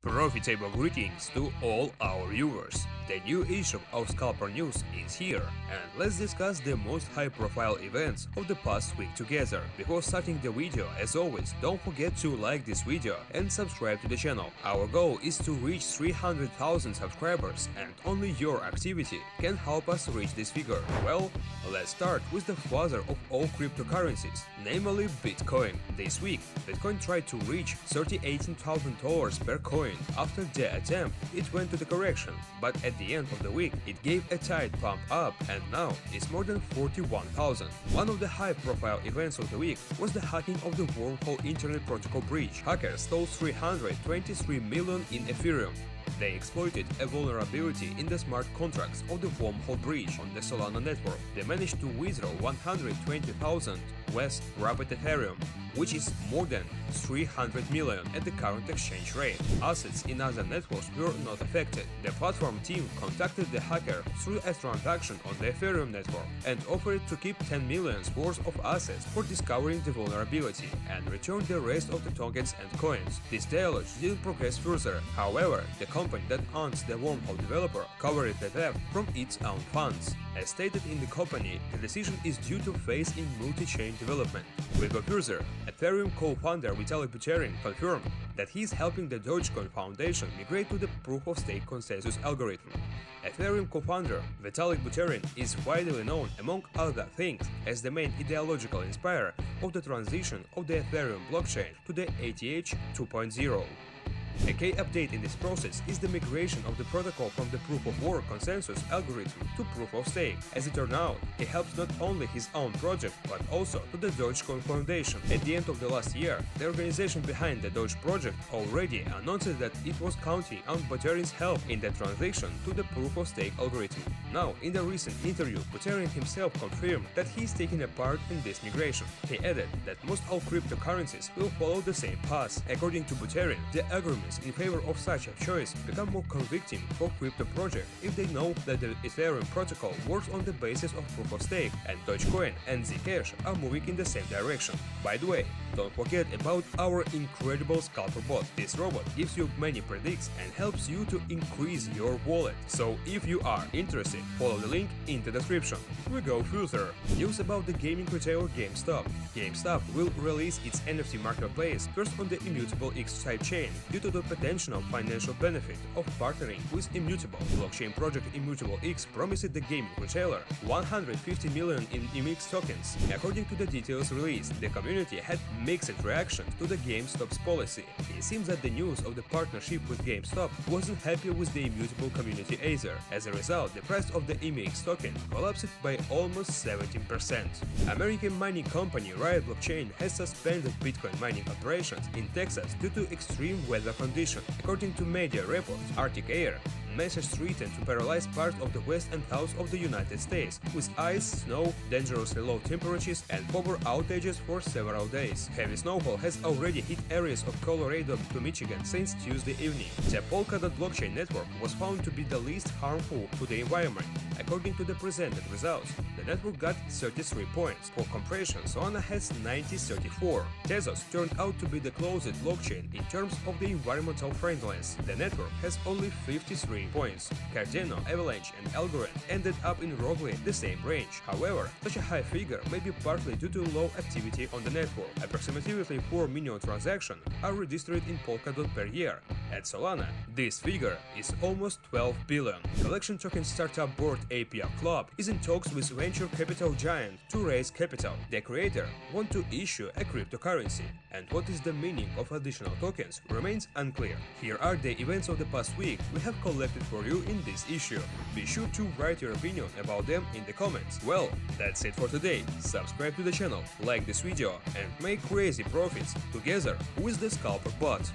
Profitable greetings to all our viewers. The new issue of Scalper News is here, and let's discuss the most high-profile events of the past week together. Before starting the video, as always, don't forget to like this video and subscribe to the channel. Our goal is to reach 300,000 subscribers, and only your activity can help us reach this figure. Well, let's start with the father of all cryptocurrencies, namely Bitcoin. This week, Bitcoin tried to reach $38,000 per coin. After the attempt, it went to the correction, but at the end of the week, it gave a tight pump up and now it's more than 41,000. One of the high-profile events of the week was the hacking of the wormhole internet protocol breach. Hackers stole 323 million in Ethereum. They exploited a vulnerability in the smart contracts of the wormhole breach on the Solana network. They managed to withdraw 120,000 West Rapid Ethereum, which is more than 300 million at the current exchange rate. Assets in other networks were not affected. The platform team contacted the hacker through a transaction on the Ethereum network and offered to keep 10 million worth of assets for discovering the vulnerability and return the rest of the tokens and coins. This dialogue didn't progress further. However, the company that owns the wormhole developer covered the theft from its own funds. As stated in the company, the decision is due to phase in multi-chain development. We go further. Ethereum co-founder Vitalik Buterin confirmed that he is helping the Dogecoin Foundation migrate to the proof-of-stake consensus algorithm. Ethereum co-founder Vitalik Buterin is widely known, among other things, as the main ideological inspirer of the transition of the Ethereum blockchain to the ETH 2.0. A key update in this process is the migration of the protocol from the proof-of-work consensus algorithm to proof-of-stake. As it turned out, he helps not only his own project, but also to the Dogecoin Foundation. At the end of the last year, the organization behind the Doge project already announced that it was counting on Buterin's help in the transition to the proof-of-stake algorithm. Now, in the recent interview, Buterin himself confirmed that he is taking a part in this migration. He added that most all cryptocurrencies will follow the same path. According to Buterin, the arguments in favor of such a choice become more convicting for crypto projects if they know that the Ethereum protocol works on the basis of proof-of-stake, and Dogecoin and Zcash are moving in the same direction. By the way, don't forget about our incredible Scalper bot. This robot gives you many predicts and helps you to increase your wallet. So if you are interested, follow the link in the description. We go further. News about the gaming retailer GameStop. GameStop will release its NFT marketplace first on the Immutable X sidechain due to the potential financial benefit of partnering with Immutable. Blockchain project Immutable X promised the gaming retailer 150 million in IMX tokens. According to the details released, the community had mixed reactions to the GameStop's policy. It seems that the news of the partnership with GameStop wasn't happy with the Immutable community either. As a result, the price of the IMX token collapsed by almost 17%. American mining company Riot Blockchain has suspended Bitcoin mining operations in Texas due to extreme weather conditions. According to media reports, Arctic air measures threatened to paralyze parts of the west and south of the United States, with ice, snow, dangerously low temperatures, and power outages for several days. Heavy snowfall has already hit areas of Colorado to Michigan since Tuesday evening. The Polkadot blockchain network was found to be the least harmful to the environment. According to the presented results, the network got 33 points. For comparison, Solana has 34. Tezos turned out to be the closest blockchain in terms of the environmental friendliness. The network has only 53 points. Cardano, Avalanche, and Algorand ended up in roughly the same range. However, such a high figure may be partly due to low activity on the network. Approximately 4 million transactions are registered in Polkadot per year. At Solana, this figure is almost 12 billion. Collection token startup board APR Club is in talks with venture capital giant to raise capital. The creator wants to issue a cryptocurrency, and what is the meaning of additional tokens remains unclear. Here are the events of the past week we have collected for you in this issue. Be sure to write your opinion about them in the comments. Well, that's it for today. Subscribe to the channel, like this video, and make crazy profits together with the Scalper bot.